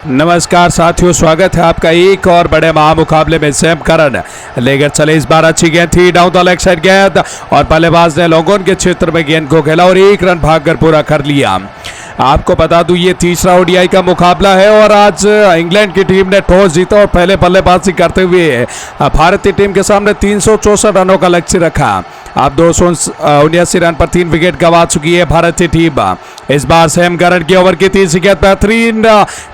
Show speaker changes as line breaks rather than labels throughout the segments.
नमस्कार साथियों, स्वागत है आपका एक और बड़े महामुकाबले में। सैम करन लेकर चले, इस बार अच्छी गेंद थी, डाउन द लेग साइड गेंद और बल्लेबाज ने लॉन्गऑन के क्षेत्र में गेंद को खेला और एक रन भागकर पूरा कर लिया। आपको बता दूं ये तीसरा ओडीआई का मुकाबला है और आज इंग्लैंड की टीम ने टॉस जीता और पहले बल्लेबाजी करते हुए भारतीय टीम के सामने 364 रनों का लक्ष्य रखा। अब 279 रन पर 3 विकेट गंवा चुकी है भारतीय टीम। इस बार सैम करन की ओवर की तीसरी गेंद बेहतरीन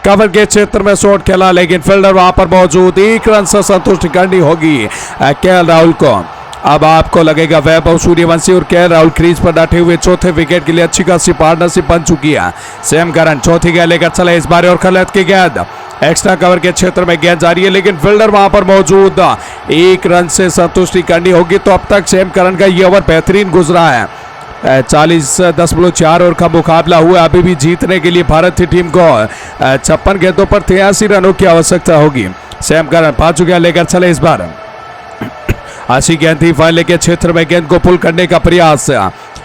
कवर के क्षेत्र में शॉट खेला, लेकिन फील्डर वहां पर मौजूद, एक रन से संतुष्टि करनी होगी केएल राहुल को। अब आपको लगेगा वैभव सूर्यवंशी और केएल राहुल क्रीज पर डटे हुए चौथे विकेट के लिए अच्छी खासी पार्टनरशिप बन चुकी है। सैम करन चौथी गेंद लेकर चले, इस बार और खलत की गेंद एक्स्ट्रा कवर के क्षेत्र में गेंद जा रही है, लेकिन फील्डर वहां पर मौजूद, एक रन से संतुष्टि करनी होगी। तो अब तक सैम करन का ये ओवर बेहतरीन गुजरा है। 40.4 ओवर का मुकाबला हुआ। अभी भी जीतने के लिए भारतीय टीम को 56 गेंदों पर 83 रनों की आवश्यकता होगी। सैम करन 5 गेंद लेकर चले, इस बार 80 गेंद थी, फाइनल के क्षेत्र में गेंद को पुल करने का प्रयास,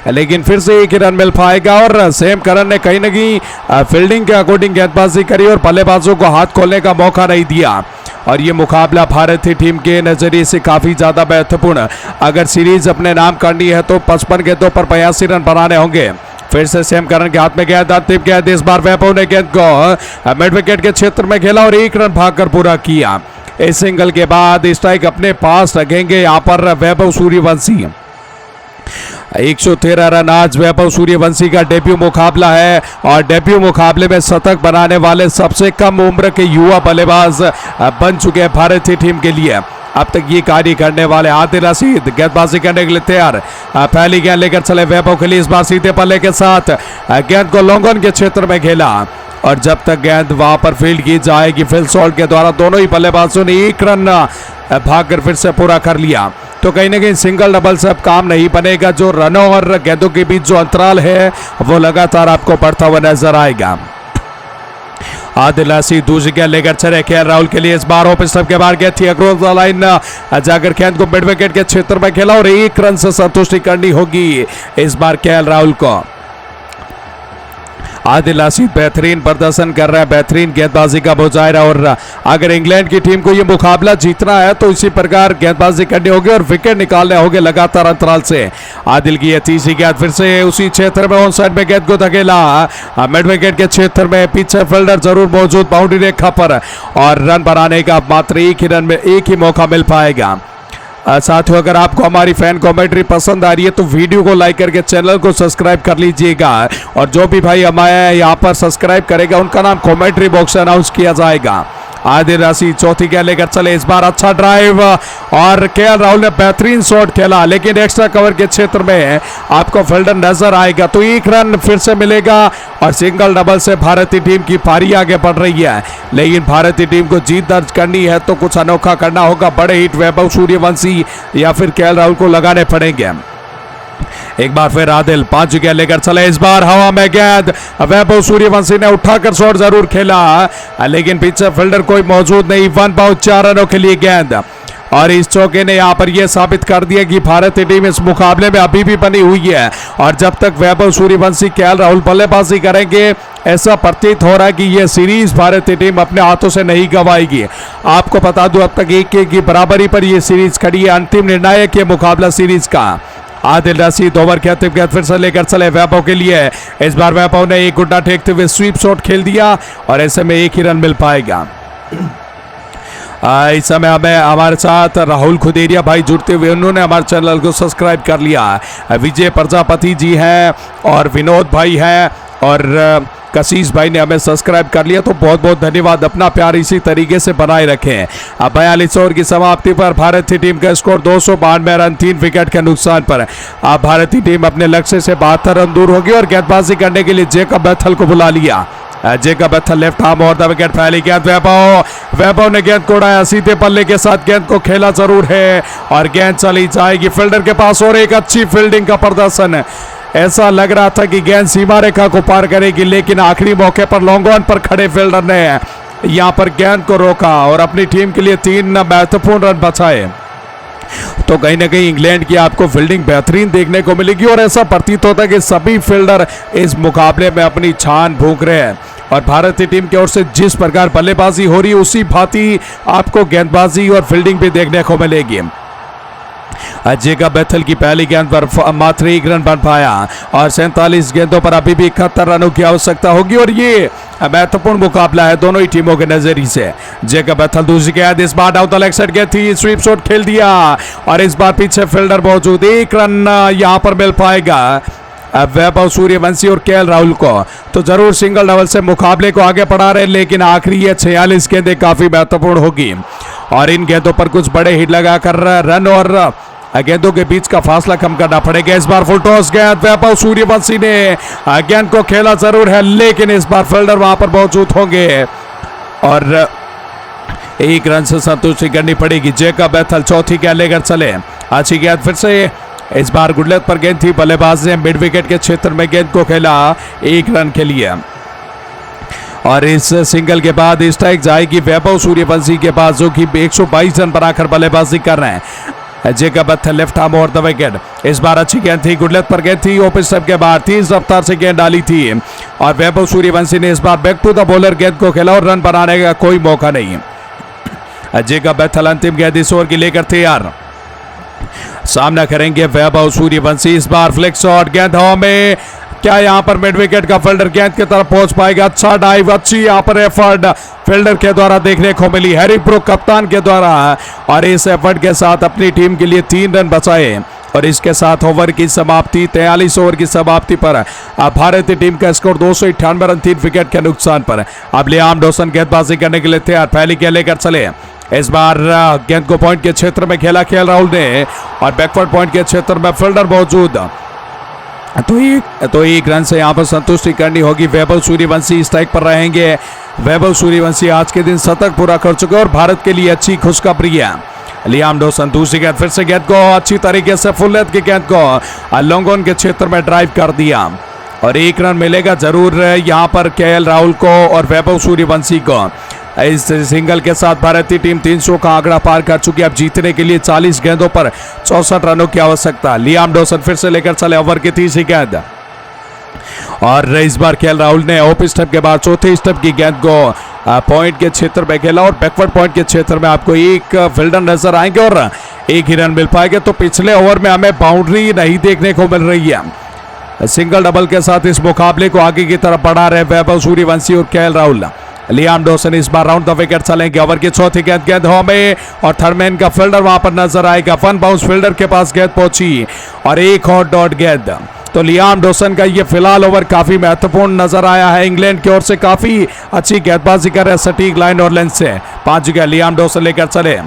लेकिन फिर से एक ही रन मिल पाएगा। और सैम करन ने कहीं न कहीं फील्डिंग के अकॉर्डिंग गेंदबाजी करी और बल्लेबाजों को हाथ खोलने का मौका नहीं दिया। और ये मुकाबला भारतीय टीम के नजरिए से काफी ज्यादा महत्वपूर्ण। अगर सीरीज अपने नाम करनी है तो 55 गेंदों पर 82 रन बनाने होंगे। फिर से सैम करन के हाथ में गेंद, अंतिम गेंद, इस बार वैभव ने गेंद को मिड विकेट के क्षेत्र में खेला और एक रन भागकर पूरा किया। इस सिंगल के बाद स्ट्राइक अपने पास रखेंगे यहाँ पर वैभव सूर्यवंशी। 113 रन आज वैभव सूर्यवंशी का डेब्यू मुकाबला है और डेब्यू मुकाबले में शतक बनाने वाले सबसे कम उम्र के युवा बल्लेबाज बन चुके हैं भारतीय टीम के लिए। अब तक ये कार्य करने वाले आदिल रशीद गेंदबाजी करने के लिए तैयार। पहली गेंद लेकर चले वैभव के लिए, इस बार सीधे पल्ले के साथ गेंद को लॉन्गऑन के क्षेत्र में खेला और जब तक गेंद वहां पर फील्ड की जाएगी फील्ड शॉट के द्वारा दोनों ही बल्लेबाजों ने एक रन भागकर फिर से पूरा कर लिया। तो कहीं ना कहीं सिंगल डबल से अब काम नहीं बनेगा। जो रनों और गेंदों के बीच जो अंतराल है वो लगातार आपको बढ़ता हुआ नजर आएगा। आदिल रशीद दूसरी गेंद लेकर चले केएल राहुल के लिए, इस बार ऑफ स्टंप के बाहर गेंद थी, अक्रॉस द लाइन जाकर गेंद को मिड विकेट के क्षेत्र में खेला और एक रन से संतुष्टि करनी होगी इस बार केएल राहुल को। आदिल रशीद बेहतरीन प्रदर्शन कर रहा है, बेहतरीन गेंदबाजी का मुजाहिरा। और अगर इंग्लैंड की टीम को यह मुकाबला जीतना है तो इसी प्रकार गेंदबाजी करनी होगी और विकेट निकालने होंगे लगातार अंतराल से। आदिल की यह तीसरी गेंद, फिर से उसी क्षेत्र में ऑन साइड में गेंद को धकेला, मिड विकेट के क्षेत्र में पीछे फील्डर जरूर मौजूद बाउंड्री रेखा पर और रन बनाने का मात्र एक ही रन में एक ही मौका मिल पाएगा। साथियों, अगर आपको हमारी फैन कमेंट्री पसंद आ रही है तो वीडियो को लाइक करके चैनल को सब्सक्राइब कर लीजिएगा और जो भी भाई हमारे यहाँ पर सब्सक्राइब करेगा उनका नाम कमेंट्री बॉक्स में अनाउंस किया जाएगा। आदिल रशीद चौथी गेंद लेकर चले, इस बार अच्छा ड्राइव और केएल राहुल ने बेहतरीन शॉट खेला, लेकिन एक्स्ट्रा कवर के क्षेत्र में आपको फील्डर नजर आएगा तो एक रन फिर से मिलेगा और सिंगल डबल से भारतीय टीम की पारी आगे बढ़ रही है। लेकिन भारतीय टीम को जीत दर्ज करनी है तो कुछ अनोखा करना होगा। बड़े हिट वैभव सूर्यवंशी या फिर केएल राहुल को लगाने पड़ेंगे। एक बार फिर आदिल 5 गेंद लेकर चले, इस बार हवा में गेंद, वैभव सूर्यवंशी ने उठाकर शॉट जरूर खेला लेकिन पीछे फील्डर कोई मौजूद नहीं। 1 बाउंड 4 रनों के लिए गेंद और इस चौके ने यहां पर यह साबित कर दिया कि भारतीय टीम इस मुकाबले में अभी भी बनी हुई है। और जब तक वैभव सूर्यवंशी केएल राहुल बल्लेबाजी करेंगे ऐसा प्रतीत हो रहा है कि यह सीरीज भारतीय टीम अपने हाथों से नहीं गंवाएगी। आपको बता दूं अब तक 1-1 की बराबरी पर यह सीरीज खड़ी है। अंतिम निर्णायक ये मुकाबला सीरीज का। आदिल रशीद ओवर के अंतिम गेंद फिर से लेकर चले वैभव के लिए, इस बार वैभव ने एक गुड्डा टेकते हुए स्वीप शॉट खेल दिया और ऐसे में एक ही रन मिल पाएगा। इस समय हमें हमारे साथ राहुल खुदेरिया भाई जुड़ते हुए, उन्होंने हमारे चैनल को सब्सक्राइब कर लिया। विजय प्रजापति जी हैं और विनोद भाई हैं और कशिश भाई ने हमें सब्सक्राइब कर लिया, तो बहुत बहुत धन्यवाद। अपना प्यार इसी तरीके से बनाए रखें। अब 42 ओवर की समाप्ति पर भारतीय टीम का स्कोर 292 रन 3 विकेट के नुकसान पर। अब भारतीय टीम अपने लक्ष्य से 72 रन दूर होगी और गेंदबाजी करने के लिए जेकब बेथल को बुला लिया। जेकब बेथल लेफ्ट आर्म और द विकेट, पहली गेंद वैभव ने गेंद को उड़ाया, सीधे पल्ले के साथ गेंद को खेला जरूर है और गेंद चली जाएगी फील्डर के पास और एक अच्छी फील्डिंग का प्रदर्शन। ऐसा लग रहा था कि गेंद सीमा रेखा को पार करेगी, लेकिन आखिरी मौके पर लॉन्ग ऑन पर खड़े फील्डर ने यहां पर गेंद को रोका और अपनी टीम के लिए 3 महत्वपूर्ण रन बचाए। तो कहीं ना कहीं इंग्लैंड की आपको फील्डिंग बेहतरीन देखने को मिलेगी और ऐसा प्रतीत होता है कि सभी फील्डर इस मुकाबले में अपनी छान भूख रहे हैं। और भारतीय टीम की ओर से जिस प्रकार बल्लेबाजी हो रही है उसी भांति आपको गेंदबाजी और फील्डिंग भी देखने को मिलेगी। जेकब बेथल की पहली गेंद पर मात्र 1 रन बन पाया और 47 गेंदों पर अभी भी 71 रनों की आवश्यकता होगी और ये महत्वपूर्ण मुकाबला है दोनों ही टीमों के नजरिए से। जेकब बेथल दूसरी गेंद, इस बार डाउन द लेग साइड गेंद थी, स्वीप शॉट खेल दिया और इस बार पीछे फील्डर मौजूद, 1 रन यहां पर मिल पाएगा वैभव सूर्यवंशी और केएल राहुल को। तो जरूर सिंगल डबल से मुकाबले को आगे बढ़ा रहे, लेकिन आखिरी ये 46 गेंदें काफी महत्वपूर्ण होगी और इन गेंदों पर कुछ बड़े हिट लगाकर रन और गेंदों के बीच का फासला कम करना पड़ेगा। इस बार फुल टॉस गेंद, वैभव सूर्यवंशी ने गेंद को खेला जरूर है, लेकिन इस बार फील्डर वहां पर मौजूद होंगे और 1 रन से संतुष्टि करनी पड़ेगी। जेकब बेथल चौथी गेंद लेकर चले, अच्छी गेंद फिर से, इस बार गुड लेग पर गेंद थी, बल्लेबाज ने मिड विकेट के क्षेत्र में गेंद को खेला 1 रन के लिए और इस सिंगल के बाद स्ट्राइक जाएगी वैभव सूर्यवंशी के पास, जो कि 122 रन बनाकर बल्लेबाजी कर रहे हैं। Jacob Bethell left arm over the wicket, इस बार अच्छी गेंद थी, गुड लेग पर गेंद थी, ओपन स्टेप के बाद तेज रफ्तार से गेंद डाली थी और वैभव सूर्यवंशी ने इस बार बैक टू द बॉलर गेंद को खेला और रन बनाने का कोई मौका नहीं। जेकब बेथल अंतिम गेंद इस ओवर की लेकर तैयार, सामना करेंगे वैभव सूर्यवंशी। इस बार फ्लिक शॉट, गेंद हवा में, क्या यहां पर मिड विकेट का फील्डर गेंद की तरफ पहुंच पाएगा? अच्छा डाइव, अच्छी यहां पर एफर्ट फील्डर के द्वारा देखने को मिली, हैरी ब्रूक कप्तान के द्वारा, और इस एफर्ट के साथ अपनी टीम के लिए 3 रन बचाए और इसके साथ ओवर की समाप्ति, 43 ओवर की समाप्ति पर भारतीय टीम का स्कोर 298 रन 3 विकेट के नुकसान पर। अब लियाम डॉसन गेंदबाजी करने के लिए तैयार, पहली गेंद लेकर चले, इस बार गेंद को पॉइंट के क्षेत्र में खेला केएल राहुल ने और बैकवर्ड पॉइंट के क्षेत्र में फील्डर मौजूद, तो 1 रन से यहां पर संतुष्टि करनी होगी। वैभव सूर्यवंशी स्ट्राइक पर रहेंगे। वैभव सूर्यवंशी आज के दिन शतक पूरा कर चुके और भारत के लिए अच्छी खुशखबरी है। लियाम डॉसन दूसरी गेंद, फिर से गेंद को अच्छी तरीके से फुल लेंथ की गेंद को लॉन्ग ऑन के क्षेत्र में ड्राइव कर दिया और 1 रन मिलेगा जरूर यहां पर केएल राहुल को और वैभव सूर्यवंशी को। इस सिंगल के साथ भारतीय टीम 300 का आंकड़ा पार कर चुकी है। अब जीतने के लिए 40 गेंदों पर 64 रनों की आवश्यकता। लियाम डॉसन फिर से लेकर चले ओवर की तीसरी गेंद और इस बार केएल राहुल ने ओपन स्टेप के बाद चौथे स्टेप की गेंद को पॉइंट के क्षेत्र में खेला और बैकवर्ड पॉइंट के क्षेत्र में आपको एक फील्डर नजर आएंगे और 1 ही रन मिल पाएंगे। तो पिछले ओवर में हमें बाउंड्री नहीं देखने को मिल रही है। सिंगल डबल के साथ इस मुकाबले को आगे की तरफ बढ़ा रहे वैभव सूर्यवंशी और केएल राहुल। लियाम डॉसन इस बार राउंड द विकेट चलेंगे, ओवर की चौथी गेंद, गेंद हवा में और थर्डमैन का फील्डर वहां पर नजर आएगा, वन बाउंस फील्डर के पास गेंद पहुंची और एक और डॉट गेंद। तो लियाम डॉसन का ये फिलहाल ओवर काफी महत्वपूर्ण नजर आया है। इंग्लैंड की ओर से काफी अच्छी गेंदबाजी कर रहे सटीक लाइन और लेंथ से। 5 गेंद लियाम डॉसन लेकर चले,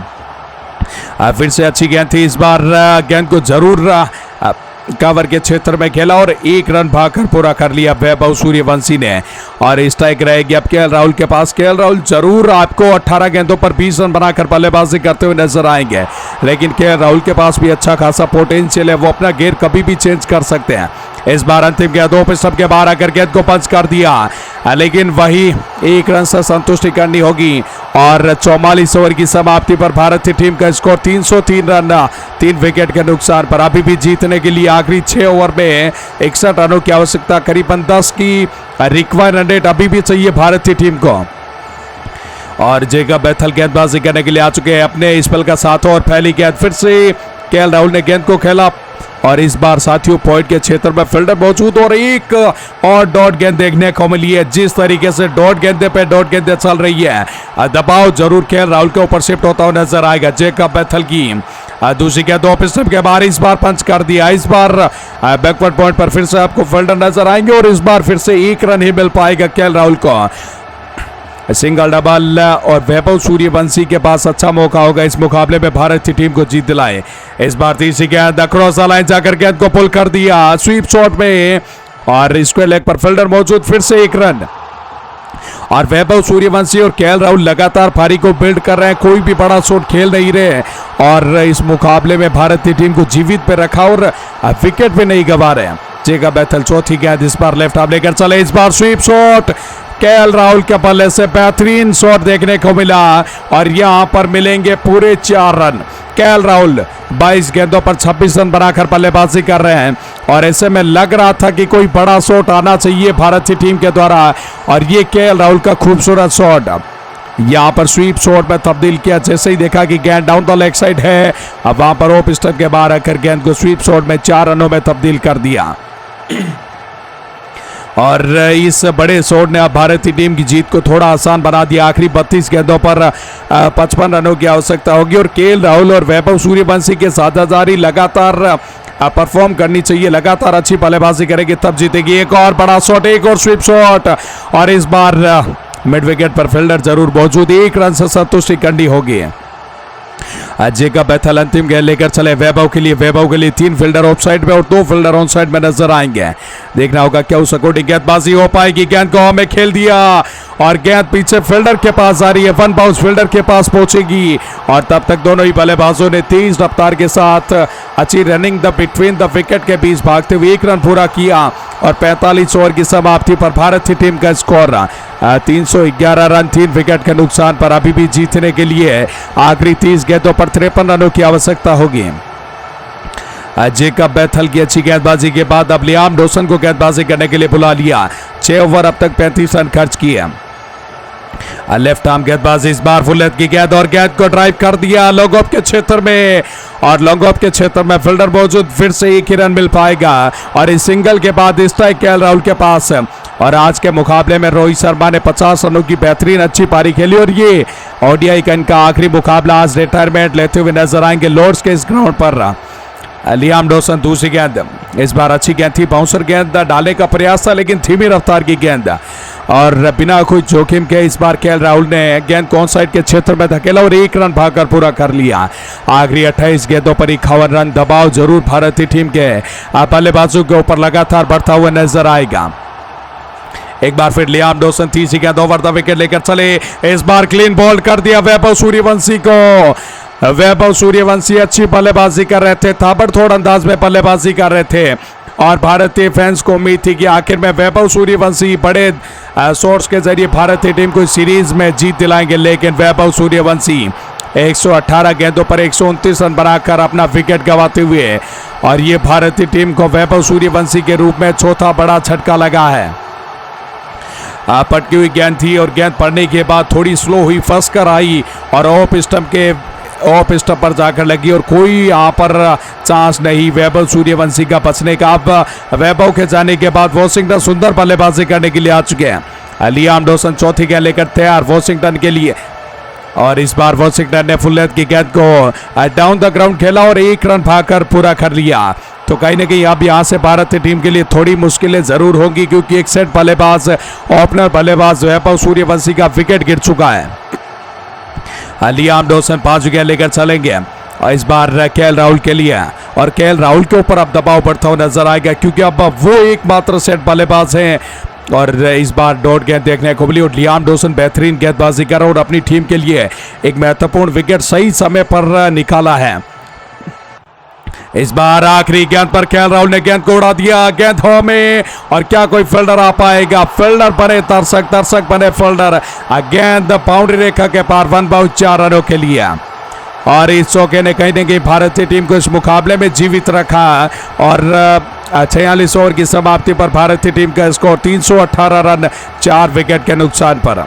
फिर से अच्छी गेंद थी, इस बार गेंद को जरूर कवर के क्षेत्र में खेला और 1 रन भागकर पूरा कर लिया वैभव सूर्यवंशी ने और स्ट्राइक रहेगी अब केएल राहुल के पास। केएल राहुल जरूर आपको 18 गेंदों पर 20 रन बनाकर बल्लेबाजी करते हुए नजर आएंगे, लेकिन केएल राहुल के पास भी अच्छा खासा पोटेंशियल है, वो अपना गेयर कभी भी चेंज कर सकते हैं। इस बार अंतिम गेंद ओपन स्टंप के बाहर आकर गेंद को पंच कर दिया, लेकिन वही 1 रन से संतुष्टि करनी होगी और 44 ओवर की समाप्ति पर भारतीय टीम का स्कोर 303 रन 3 विकेट के नुकसान पर। अभी भी जीतने के लिए आखिरी 6 ओवर में 61 रनों की आवश्यकता, करीबन 10 की रिक्वायर्ड रेट अभी भी चाहिए भारतीय टीम को। और जेकब बेथल गेंदबाजी करने के लिए आ चुके हैं अपने स्पेल का 7 और पहली गेंद, फिर से केएल राहुल ने गेंद को खेला और इस बार साथियों पॉइंट के क्षेत्र में फील्डर मौजूद और 1 और डॉट गेंद देखने को मिली है। जिस तरीके से डॉट गेंदे पे डॉट गेंदे चल रही है, दबाव जरूर केएल राहुल के ऊपर शिफ्ट होता हुआ नजर आएगा। जेकब बेथल की दूसरी गेंद ओपन स्टंप के बाहर इस बार पंच कर दिया, इस बार बैकवर्ड पॉइंट पर फिर से आपको फील्डर नजर आएंगे और इस बार फिर से 1 रन ही मिल पाएगा केएल राहुल को। सिंगल डबल और वैभव सूर्यवंशी के पास अच्छा मौका होगा इस मुकाबले में भारतीय टीम को जीत दिलाए। इस बार तीसरी गेंद अक्रॉस द लाइन जाकर गेंद को पुल कर दिया स्वीप शॉट में और स्क्वायर लेग पर फील्डर मौजूद, फिर से 1 रन। और वैभव सूर्यवंशी और केएल राहुल लगातार पारी को बिल्ड कर रहे हैं, कोई भी बड़ा शॉट खेल नहीं रहे और इस मुकाबले में भारतीय टीम को जीवित पे रखा और विकेट भी नहीं गंवा रहे। जेकब बेथल चौथी गेंद, इस बार लेफ्ट आर्म लेकर चले, इस बार स्वीप शॉट, केएल राहुल के बल्ले से बेहतरीन शॉट देखने को मिला और यहां पर मिलेंगे पूरे 4 रन। केएल राहुल 22 गेंदों पर 26 रन बनाकर बल्लेबाजी कर रहे हैं और ऐसे में लग रहा था कि कोई बड़ा शॉट आना चाहिए भारत की टीम के द्वारा और ये केएल राहुल का खूबसूरत शॉट यहां पर स्वीप शॉट में तब्दील किया। जैसे ही देखा कि गेंद डाउन द लेग साइड है, अब वहां पर ऑफ स्टंप के बाहर आकर गेंद को स्वीप शॉट में 4 रनों में तब्दील कर दिया और इस बड़े शॉट ने अब भारतीय टीम की जीत को थोड़ा आसान बना दिया। आखिरी 32 गेंदों पर 55 रनों की आवश्यकता होगी और केएल राहुल और वैभव सूर्यवंशी के साझेदारी लगातार परफॉर्म करनी चाहिए, लगातार अच्छी बल्लेबाजी करेगी तब जीतेगी। एक और बड़ा शॉट, एक और स्वीप शॉट और इस बार मिड विकेट पर फील्डर जरूर मौजूद, 1 रन से संतुष्टि करनी होगी। जेकब बैथल अंतिम गेंद लेकर चले वैभव के लिए 3 फील्डर ऑफ साइड में और 2 फील्डर ऑन साइड में नजर आएंगे। देखना होगा क्या उस अकॉर्डिंग गेंदबाजी हो पाएगी। गेंद को हमें खेल दिया और गेंद पीछे फील्डर के पास आ रही है, 1 बाउंस फील्डर के पास पहुंचेगी और तब तक दोनों ही बल्लेबाजों ने तेज रफ्तार के साथ अच्छी running the between the wicket के बीच भागते हुए 1 रन पूरा किया और 45 ओवर की समाप्ति पर भारत की टीम का स्कोर 311 रन 3 विकेट के नुकसान पर अभी भी जीतने के लिए आखिरी 30 गेंदों पर 53 रनों की आवश्यकता होगी। जेकब बैथल की अच्छी गेंदबाजी के बाद अब लियाम डॉसन को गेंदबाजी करने के लिए बुला लिया। 6 ओवर अब तक 35 रन खर्च किए। लेफ्ट आर्म गेंदबाजी, इस बार फुल लेंथ की गेंद और गेंद को ड्राइव कर दिया लॉन्ग ऑफ के क्षेत्र में और लॉन्ग ऑफ के क्षेत्र में फील्डर मौजूद, फिर से 1 ही रन मिल पाएगा और इस सिंगल के बाद स्ट्राइक केएल राहुल के पास। और आज के मुकाबले में रोहित शर्मा ने 50 रनों की बेहतरीन अच्छी पारी खेली और ये ओडीआई का इनका आखिरी मुकाबला, आज रिटायरमेंट लेते हुए नजर आएंगे लॉर्ड्स के इस ग्राउंड पर। लियाम डॉसन दूसरी गेंद, इस बार अच्छी गेंद थी, बाउंसर गेंद डालने का प्रयास था लेकिन धीमी रफ्तार की गेंद और बिना कोई जोखिम के इस बार केएल राहुल ने गेंद को ऑन साइड के क्षेत्र में धकेला और 1 रन भागकर पूरा कर लिया। आखिरी 28 गेंदों पर 51 रन, दबाव जरूर भारतीय टीम के बल्लेबाजों के ऊपर लगातार बढ़ता हुआ नजर आएगा। एक बार फिर लियाम डॉसन तीसरी गेंद ओवर द विकेट लेकर चले, इस बार क्लीन बॉल कर दिया वैभव सूर्यवंशी को। वैभव सूर्यवंशी अच्छी बल्लेबाजी कर रहे थे, ताबड़तोड़ अंदाज में बल्लेबाजी कर रहे थे और भारतीय फैंस को उम्मीद थी कि आखिर में वैभव सूर्यवंशी बड़े शॉट्स के जरिए भारतीय टीम को सीरीज में जीत दिलाएंगे, लेकिन वैभव सूर्यवंशी 118 गेंदों पर 129 रन बनाकर अपना विकेट गंवाते हुए और ये भारतीय टीम को वैभव सूर्यवंशी के रूप में चौथा बड़ा झटका लगा है। पटकी हुई गेंद थी और गेंद पड़ने के बाद थोड़ी स्लो हुई, फंस कर आई और ऑफ स्टंप पर जाकर लगी और कोई यहाँ पर चांस नहीं वैभव सूर्यवंशी का बचने का। अब वैभव के जाने के बाद वॉशिंगटन सुंदर बल्लेबाजी करने के लिए आ चुके हैं। लियाम डॉसन चौथी गेंद लेकर तैयार वॉशिंगटन के लिए और इस बार वॉशिंगटन ने फुल लेंथ की गेंद को डाउन द ग्राउंड खेला और 1 रन भागकर पूरा कर लिया। तो कहीं ना कहीं अब यहाँ से भारतीय टीम के लिए थोड़ी मुश्किलें जरूर होंगी क्योंकि एक सेट बल्लेबाज ओपनर बल्लेबाज वैभव सूर्यवंशी का विकेट गिर चुका है। लियाम डॉसन 5 विकेट लेकर चलेंगे और इस बार केएल राहुल के लिए और केएल राहुल के ऊपर अब दबाव बढ़ता हुआ नजर आएगा क्योंकि अब वो एकमात्र सेट बल्लेबाज हैं और इस बार डॉट गेंद देखने को मिली और लियाम डॉसन बेहतरीन गेंदबाजी कर और अपनी टीम के लिए एक महत्वपूर्ण विकेट सही समय पर निकाला है। इस बार आखिरी गेंद पर केएल राहुल ने गेंद को उड़ा दिया, गेंद हवा में और क्या कोई फील्डर आ पाएगा? फील्डर बने दर्शक बने फील्डर, गेंद बाउंड्री रेखा के पार 1 बाउंस 4 रनों के लिए और इस चौके ने कहीं ना कहीं भारतीय टीम को इस मुकाबले में जीवित रखा और 46 ओवर की समाप्ति पर भारतीय टीम का स्कोर 318 रन 4 विकेट के नुकसान पर।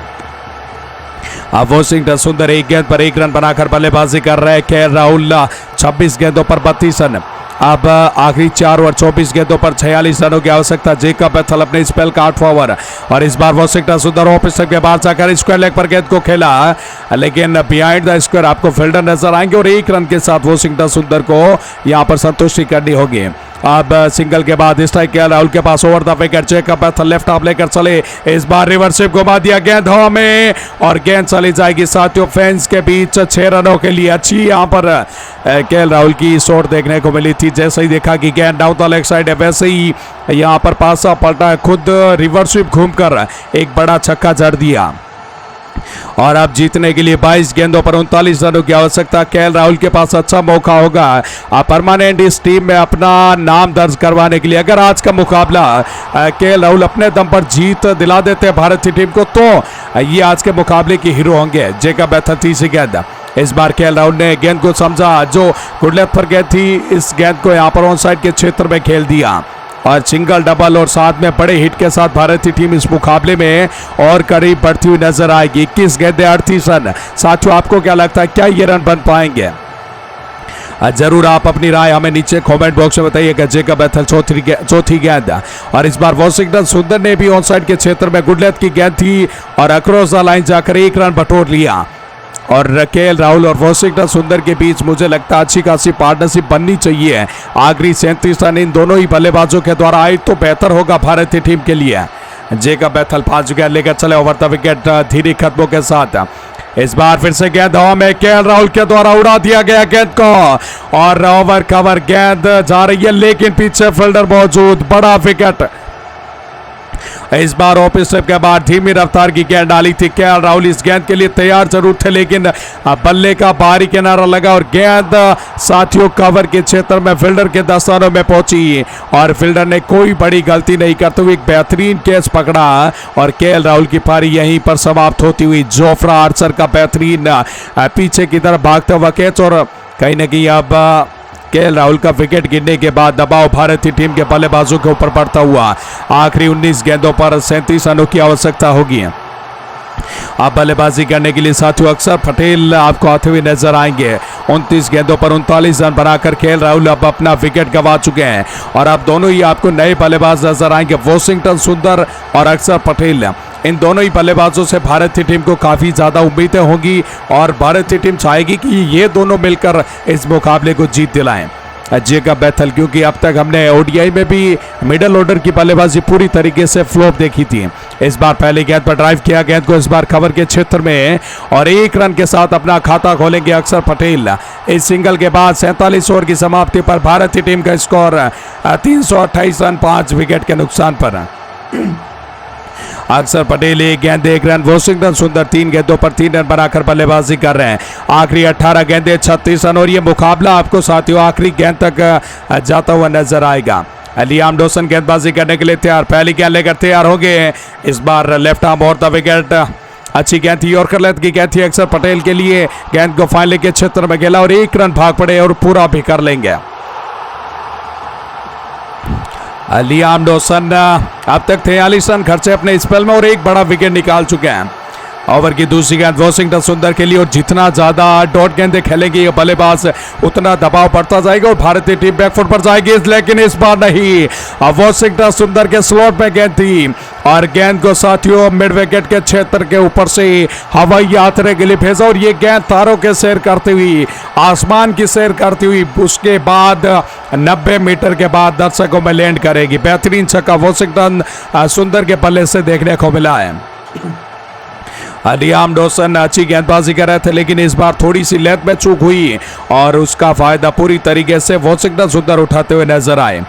अब वॉशिंगटन सुंदर 1 गेंद पर 1 रन बनाकर बल्लेबाजी कर रहे हैं। केएल राहुल 26 गेंदों पर 32 रन, अब आखिरी 4 ओवर 24 गेंदों पर 46 रनों की आवश्यकता। जेकब बैथल अपने स्पेल का 8वां ओवर और इस बार वॉशिंगटन सुंदर ऑफ स्टंप के बाहर जाकर स्क्वायर लेग पर गेंद को खेला लेकिन बिहाइंड द स्क्वायर आपको फील्डर नजर आएंगे और 1 रन के साथ वॉशिंगटन सुंदर को यहां पर संतुष्टि करनी होगी। अब सिंगल के बाद स्ट्राइक केएल राहुल के पास over the wicket. Jacob Bethell left off लेकर चले, इस बार रिवर्सिव घुमा दिया, गेंद हवा में और गेंद चली जाएगी साथियों फैंस के बीच 6 रनों के लिए। अच्छी यहां पर केएल राहुल की शॉट देखने को मिली थी। जैसे ही देखा कि गेंद डाउन द लेग साइड है वैसे ही यहां पर पासा पलटा, खुद रिवर्सिव घूमकर एक बड़ा छक्का जड़ दिया। और अब जीतने के लिए 22 गेंदों पर 39 रनों की आवश्यकता। केएल राहुल के पास अच्छा मौका होगा परमानेंट इस टीम में अपना नाम दर्ज करवाने के लिए। अगर आज का मुकाबला केएल राहुल अपने दम पर जीत दिला देते हैं भारतीय टीम को, तो ये आज के मुकाबले की हीरो होंगे। जेकब बेथल तीसरी गेंद, इस बार केएल राहुल ने गेंद को समझा, जो गुड लेंथ पर गेंद थी, इस गेंद को यहाँ पर ऑन साइड के क्षेत्र में खेल दिया और सिंगल डबल और साथ में बड़े हिट के साथ भारतीय टीम इस मुकाबले में और करीब बढ़ती हुई नजर आएगी। 21 गेंदें 38 रन। साथियों, आपको क्या लगता है, क्या ये रन बन पाएंगे? जरूर आप अपनी राय हमें नीचे कमेंट बॉक्स में बताइएगा। जेकब बेथल चौथी गेंद, और इस बार वॉशिंगटन सुंदर ने भी ऑन साइड के क्षेत्र में गुड लेंथ की गेंद थी और अक्रॉस द लाइन जाकर 1 रन बटोर लिया। और केएल राहुल और वॉशिंगटन सुंदर के बीच मुझे लगता है अच्छी खासी पार्टनरशिप बननी चाहिए। आखिरी 37 रन इन दोनों ही बल्लेबाजों के द्वारा आए तो बेहतर होगा भारतीय टीम के लिए। जेकब बेथल 5 गेंद लेकर चले ओवर द विकेट धीरे कदमों के साथ। इस बार फिर से गेंद हवा में, केएल राहुल के द्वारा उड़ा दिया गया गेंद को और ओवर कवर गेंद जा रही है, लेकिन पीछे फील्डर मौजूद। बड़ा विकेट। इस बार ऑफ स्टेप के बाद धीमी रफ्तार की गेंद डाली थी। केएल राहुल इस गेंद के लिए तैयार जरूर थे, लेकिन बल्ले का बाहरी किनारा लगा और गेंद साथियों कवर के क्षेत्र में फील्डर के दस्तानों में पहुंची और फील्डर ने कोई बड़ी गलती नहीं करते हुए एक बेहतरीन कैच पकड़ा और केएल राहुल की पारी यहीं पर समाप्त होती हुई। जोफ्रा आर्चर का बेहतरीन पीछे की तरफ भागता हुआ कैच और कहीं ना कहीं अब केएल राहुल का विकेट गिरने के बाद दबाव भारतीय टीम के बल्लेबाजों के ऊपर पड़ता हुआ। आखिरी 19 गेंदों पर 37 रनों की आवश्यकता होगी। अब बल्लेबाजी करने के लिए साथियों अक्षर पटेल आपको आते हुए नजर आएंगे। 29 गेंदों पर 39 रन बनाकर केएल राहुल अब अपना विकेट गंवा चुके हैं और अब दोनों ही आपको नए बल्लेबाज नजर आएंगे, वॉशिंगटन सुंदर और अक्षर पटेल। इन दोनों ही बल्लेबाजों से भारतीय टीम को काफी ज्यादा उम्मीदें होंगी और भारतीय टीम चाहेगी कि ये दोनों मिलकर इस मुकाबले को जीत दिलाएं। जेकब बेथल, क्योंकि अब तक हमने ओडीआई में भी मिडिल ऑर्डर की बल्लेबाजी पूरी तरीके से फ्लॉप देखी थी। इस बार पहले गेंद पर ड्राइव किया, गेंद को इस बार कवर के क्षेत्र में और 1 रन के साथ अपना खाता खोलेंगे अक्षर पटेल। इस सिंगल के बाद 47 ओवर की समाप्ति पर भारतीय टीम का स्कोर 328 रन 5 विकेट के नुकसान पर। अक्षर पटेल 1 गेंद 1 रन, वॉशिंगटन सुंदर 3 गेंदों पर 3 रन बनाकर बल्लेबाजी कर रहे हैं। आखिरी 18 गेंदें 36 रन और ये मुकाबला आपको साथियों आखिरी गेंद तक जाता हुआ नजर आएगा। लियाम डॉसन गेंदबाजी करने के लिए तैयार, पहली गेंद लेकर तैयार हो गए। इस बार लेफ्ट आर्म और द विकेट, अच्छी गेंद थी, यॉर्कर लेंथ की गेंद थी अक्षर पटेल के लिए। गेंद को फाइनल के क्षेत्र में खेला और 1 रन भाग पड़े और पूरा भी कर लेंगे। लियाम डॉसन अब तक 43 रन खर्चे अपने स्पेल में और 1 बड़ा विकेट निकाल चुके हैं। ओवर की दूसरी गेंद वॉशिंगटन सुंदर के लिए और जितना ज्यादा डॉट गेंदें खेलेंगे ये बल्लेबाज उतना दबाव पड़ता जाएगा और भारतीय टीम बैकफुट पर जाएगी, लेकिन इस बार नहीं। वॉशिंगटन सुंदर के स्लॉट में गेंद थी और गेंद को साथियों मिड विकेट के क्षेत्र के ऊपर से हवाई यात्रा के लिए भेजा और ये गेंद तारों के सैर करती हुई, आसमान की सैर करती हुई उसके बाद 90 मीटर के बाद दर्शकों में लैंड करेगी। बेहतरीन छक्का वॉशिंगटन सुंदर के बल्ले से देखने को मिला है। लियाम डॉसन अच्छी गेंदबाजी कर रहे थे, लेकिन इस बार थोड़ी सी लेंथ में चूक हुई और उसका फायदा पूरी तरीके से वॉशिंगटन सुंदर उठाते हुए नजर आए।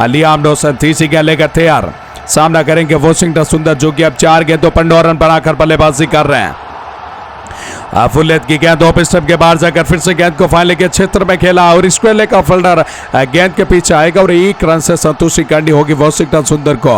लियाम डॉसन तीसरी गेंद लेकर तैयार, सामना करेंगे वॉशिंगटन सुंदर जो कि अब 4 गेंदों पर 9 रन बनाकर बल्लेबाजी कर रहे हैं। फुल लेंथ की गेंद ऑफ स्टंप के बाहर जाकर फिर से गेंद को फाइनल के क्षेत्र में खेला और स्क्वायर लेग का फील्डर गेंद के पीछे आएगा और 1 रन से संतुष्टि करनी होगी वॉशिंगटन सुंदर को।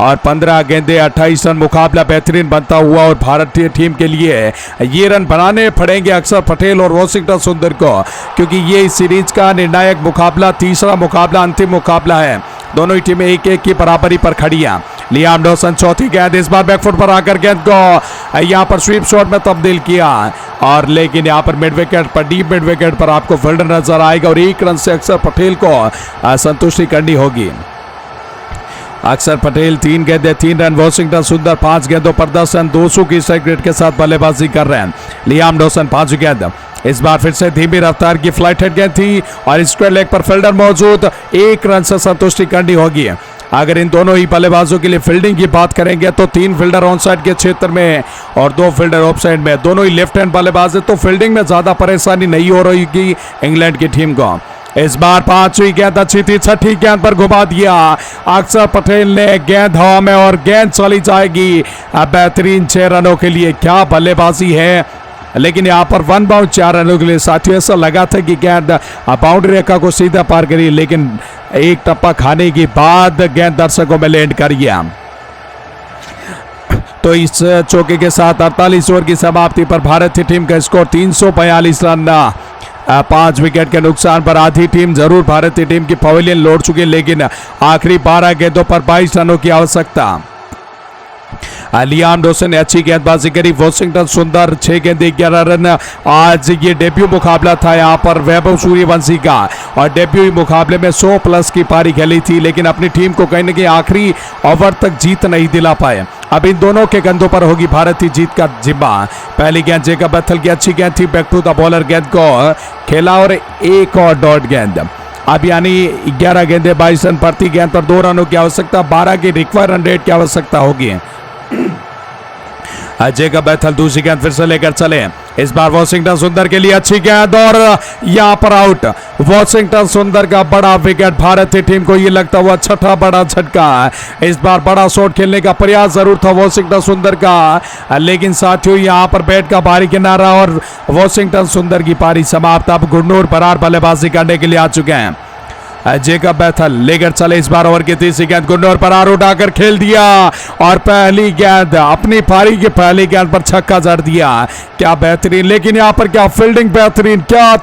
और 15 गेंदे 28 रन, मुकाबला बेहतरीन बनता हुआ और भारतीय टीम के लिए ये रन बनाने पड़ेंगे अक्षर पटेल और वॉशिंगटन सुंदर को, क्योंकि ये इस सीरीज का निर्णायक मुकाबला, तीसरा मुकाबला, अंतिम मुकाबला है। दोनों ही टीमें 1-1 की बराबरी पर खड़ी हैं। लियाम डॉसन चौथी गेंद, इस बार बैकफुट पर आकर गेंद को यहां पर स्वीप शॉट में तब्दील किया और लेकिन यहां पर मिड विकेट पर, डीप मिड विकेट पर आपको फील्डर नजर आएगा और 1 रन से अक्षर पटेल को संतुष्टि करनी होगी। अक्षर पटेल 3 गेंदे 3 रन, वॉशिंगटन सुंदर 5 गेंदों पर 10 रन, 200 की स्ट्राइक रेट के साथ बल्लेबाजी कर रहे हैं। लियाम डॉसन 5 गेंद, इस बार फिर से धीमी रफ्तार की फ्लाइट हेड गेंद थी और स्क्वायर लेग पर फील्डर मौजूद, 1 रन से संतुष्टि करनी होगी। अगर इन दोनों ही बल्लेबाजों के लिए फील्डिंग की बात करेंगे तो 3 फील्डर ऑन साइड के क्षेत्र में और 2 फील्डर ऑफ साइड में, दोनों ही लेफ्ट हैंड बल्लेबाज है, तो फील्डिंग में ज्यादा परेशानी नहीं हो रही इंग्लैंड की टीम को। इस बार 5वीं गेंद अच्छी थी, 6ठी गेंद पर घुमा दिया अक्षर पटेल ने गेंद हवा में और गेंद चली जाएगी बेहतरीन 6 रनों के लिए। क्या बल्लेबाजी है, लेकिन यहाँ पर 1 बाउंड 4 रनों के लिए। साथियों ऐसा लगा था कि गेंद बाउंड्री रेखा को सीधा पार करी, लेकिन एक टप्पा खाने के बाद गेंद दर्शकों में लैंड कर गया। तो इस चौके के साथ 48 ओवर की समाप्ति पर भारतीय टीम का स्कोर 342 रन 5 विकेट के नुकसान पर। आधी टीम जरूर भारतीय टीम की पवेलियन लौट चुकी, लेकिन आखिरी 12 गेंदों पर 22 रनों की आवश्यकता। लियाम डॉसन ने अच्छी गेंदबाजी करी। वॉशिंगटन सुंदर 6 गेंद 11 रन। आज ये डेब्यू मुकाबला था यहाँ पर वैभव सूर्यवंशी का, और डेब्यू मुकाबले में 100 प्लस की पारी खेली थी, लेकिन अपनी टीम को कहीं ना कहीं आखिरी ओवर तक जीत नहीं दिला पाए। अब इन दोनों के कंधों पर होगी भारतीय जीत का जिम्मा। पहली गेंद जेकब बैथल की अच्छी गेंद थी, बैक टू द बॉलर गेंद को खेला और एक और डॉट गेंद। अब यानी 11 गेंदे 22 रन प्रति गेंद पर 2 रनों की आवश्यकता, 12 की रिक्वायर रन रेट की आवश्यकता होगी। जेकब बैथल दूसरी गेंद फिर से लेकर चले। इस बार वॉशिंगटन सुंदर के लिए अच्छी गेंद और यहां पर आउट। वॉशिंगटन सुंदर का बड़ा विकेट। भारतीय टीम को यह लगता हुआ 6ठा बड़ा झटका। इस बार बड़ा शॉट खेलने का प्रयास जरूर था वॉशिंगटन सुंदर का, लेकिन साथियों यहां पर बैट का भारी किनारा और वॉशिंगटन सुंदर की पारी समाप्त। अब गुरनूर बरार बल्लेबाजी करने के लिए आ चुके हैं। जेकब बैथल लेकर चले। इस बार ओवर की तीसरी गेंद गुरनूर बरार उठाकर खेल दिया और पहली गेंद अपनी पारी की पहली गेंद पर छक्का जड़ दिया। क्या बेहतरीन, लेकिन यहाँ पर क्या फील्डिंग बेहतरीन, क्या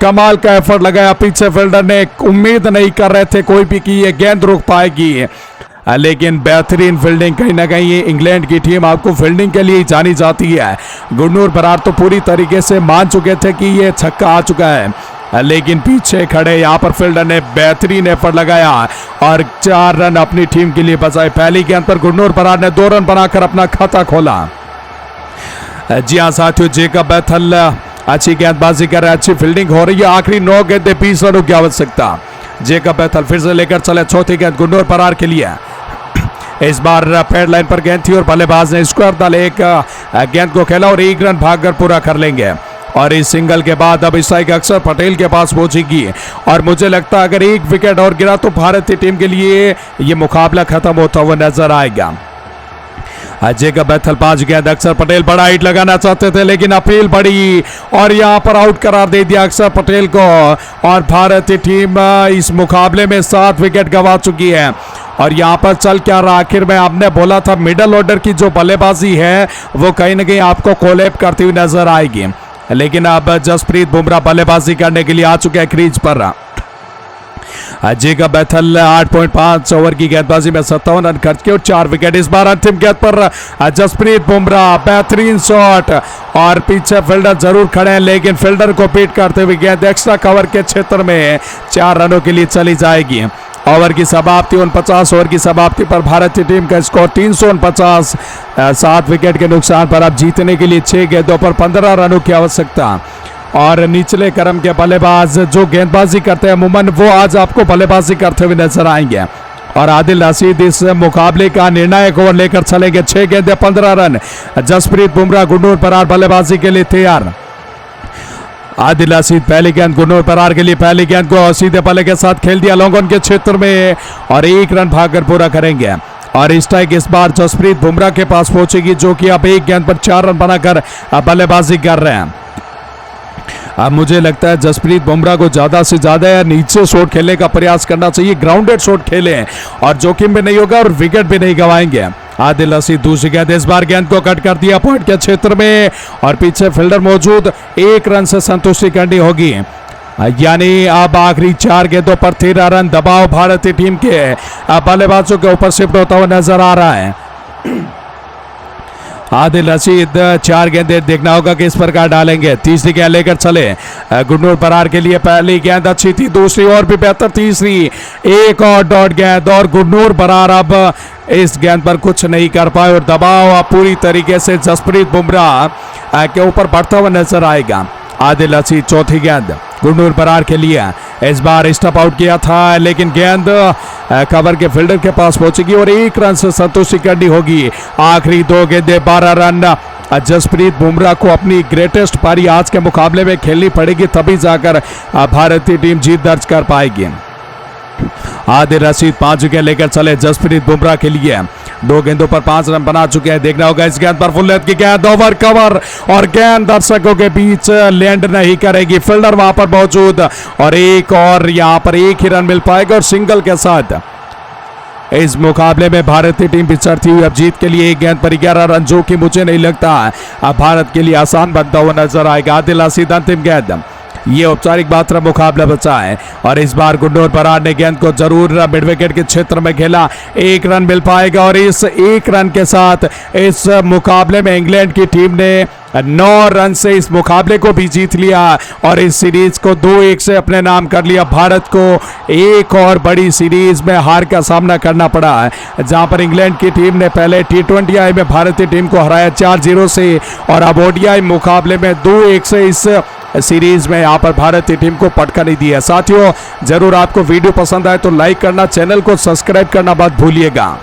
कमाल का एफर्ट लगाया। पीछे फील्डर ने उम्मीद नहीं कर रहे थे कोई भी कि ये गेंद रोक पाएगी, लेकिन बेहतरीन फील्डिंग। कहीं ना कहीं इंग्लैंड की टीम आपको फील्डिंग के लिए जानी जाती है। गुरनूर बरार तो पूरी तरीके से मान चुके थे कि ये छक्का आ चुका है, लेकिन पीछे खड़े यहाँ पर फील्डर ने बेहतरीन एफर्ट लगाया और 4 रन अपनी टीम के लिए बचाए। पहली गेंद पर गुरनूर बरार ने 2 रन बनाकर अपना खाता खोला। जी हाँ साथियों, जेकब बैथल अच्छी गेंदबाजी कर रहे हैं, अच्छी फील्डिंग हो रही है। आखिरी 9 गेंदे 20 रनों की आवश्यकता। जेकब बैथल फिर से लेकर चले। चौथी गेंद गुरनूर बरार के लिए। इस बार पैड लाइन पर गेंद थी और बल्लेबाज ने स्क्वायर डाल एक गेंद को खेला और 1 रन भागकर पूरा कर लेंगे। और इस सिंगल के बाद अब स्ट्राइक अक्षर पटेल के पास पहुंचेगी और मुझे लगता है अगर 1 विकेट और गिरा तो भारतीय टीम के लिए ये मुकाबला खत्म होता हुआ नजर आएगा। जेकब बैथल 5 गेंद। अक्षर पटेल बड़ा हिट लगाना चाहते थे, लेकिन अपील बड़ी और यहां पर आउट करार दे दिया अक्षर पटेल को, और भारतीय टीम इस मुकाबले में 7 विकेट गंवा चुकी है। और यहां पर चल क्या रहा, आखिर में आपने बोला था मिडल ऑर्डर की जो बल्लेबाजी है वो कहीं ना कहीं आपको कोलैप करती हुई नजर आएगी, लेकिन अब जसप्रीत बुमराह बल्लेबाजी करने के लिए आ चुके हैं क्रीज पर। जेकब बैथल 8.5 ओवर की गेंदबाजी में 57 रन खर्च किए और 4 विकेट। इस बार अंतिम गेंद पर जसप्रीत बुमराह बेहतरीन शॉट और पीछे फील्डर जरूर खड़े हैं, लेकिन फील्डर को बीट करते हुए गेंद एक्स्ट्रा कवर के क्षेत्र में 4 रनों के लिए चली जाएगी। ओवर की समाप्ति 49 ओवर की समाप्ति पर भारतीय टीम का स्कोर 349। 7 विकेट के नुकसान पर अब जीतने के लिए 6 गेंदों पर 15 रनों की आवश्यकता। और निचले क्रम के बल्लेबाज जो गेंदबाजी करते हैं अमूमन वो आज आपको बल्लेबाजी करते हुए नजर आएंगे। और आदिल रशीद इस मुकाबले का निर्णायक ओवर लेकर चलेंगे। 6 गेंदे 15 रन। जसप्रीत बुमराह गुरनूर बरार बल्लेबाजी के लिए तैयार। आदिल रशीद पहली गेंद गुरनूर बरार के लिए। पहली गेंद को सीधे पल्ले के साथ खेल दिया लॉन्ग ऑन के क्षेत्र में और 1 रन भागकर पूरा करेंगे। और स्ट्राइक इस बार जसप्रीत बुमराह के पास पहुंचेगी, जो कि अब 1 गेंद पर 4 रन बनाकर बल्लेबाजी कर रहे हैं। अब मुझे लगता है जसप्रीत बुमराह को ज्यादा से ज्यादा नीचे शॉट खेलने का प्रयास करना चाहिए। ग्राउंडेड शॉट खेलें और जोखिम भी नहीं होगा और विकेट भी नहीं गंवाएंगे। आदिल रशीद दूसरी गेंद। इस बार गेंद को कट कर दिया पॉइंट के क्षेत्र में और पीछे फील्डर मौजूद। 1 रन से संतुष्टि करनी होगी, यानी अब आखिरी 4 गेंदों पर 13 रन। दबाव भारतीय टीम के बल्लेबाजों के ऊपर शिफ्ट होता हुआ नजर आ रहा है। आदिल रशीद 4 गेंदे देखना होगा किस प्रकार डालेंगे। तीसरी गेंद लेकर चले गुरनूर बरार के लिए। पहली गेंद अच्छी थी, दूसरी और भी बेहतर, तीसरी एक और डॉट गेंद और गुरनूर बरार अब इस गेंद पर कुछ नहीं कर पाए और दबाव अब पूरी तरीके से जसप्रीत बुमराह के ऊपर बढ़ता हुआ नजर आएगा। आदिल रशीद चौथी गेंद गुरनूर बरार के लिए। इस बार स्टप आउट किया था, लेकिन गेंद कवर के फील्डर के पास पहुंचेगी और 1 रन से संतुष्टि करनी होगी। आखिरी 2 गेंदे 12 रन। जसप्रीत बुमराह को अपनी ग्रेटेस्ट पारी आज के मुकाबले में खेलनी पड़ेगी, तभी जाकर भारतीय टीम जीत दर्ज कर पाएगी। आदिल रशीद 5 विकेट लेकर चले जसप्रीत बुमराह के लिए, 2 गेंदों पर 5 रन बना चुके हैं। देखना होगा इस गेंद पर फुल लेंथ की गेंद, ओवर कवर और गेंद दर्शकों के बीच लैंड नहीं करेगी, फील्डर वहां पर मौजूद और यहां पर एक ही रन मिल पाएगा और सिंगल के साथ इस मुकाबले में भारतीय टीम पिछड़ती हुई अब जीत के लिए एक गेंद पर 11 रन, जो कि मुझे नहीं लगता अब भारत के लिए आसान बनता हुआ नजर आएगा। आदिल रशीद अंतिम गेंद, ये औपचारिक मात्र मुकाबला बचा है और इस बार गुंडोर बराड़ ने गेंद को जरूर मिड विकेट के क्षेत्र में खेला, 1 रन मिल पाएगा और इस 1 रन के साथ इस मुकाबले में इंग्लैंड की टीम ने 9 रन से इस मुकाबले को भी जीत लिया और इस सीरीज को 2-1 से अपने नाम कर लिया। भारत को एक और बड़ी सीरीज में हार का सामना करना पड़ा है, जहां पर इंग्लैंड की टीम ने पहले T20I में भारतीय टीम को हराया 4-0 से और अब ODI मुकाबले में 2-1 से इस सीरीज में यहां पर भारतीय टीम को पटका नहीं दिया। साथियों, जरूर आपको वीडियो पसंद आए तो लाइक करना, चैनल को सब्सक्राइब करना मत भूलिएगा।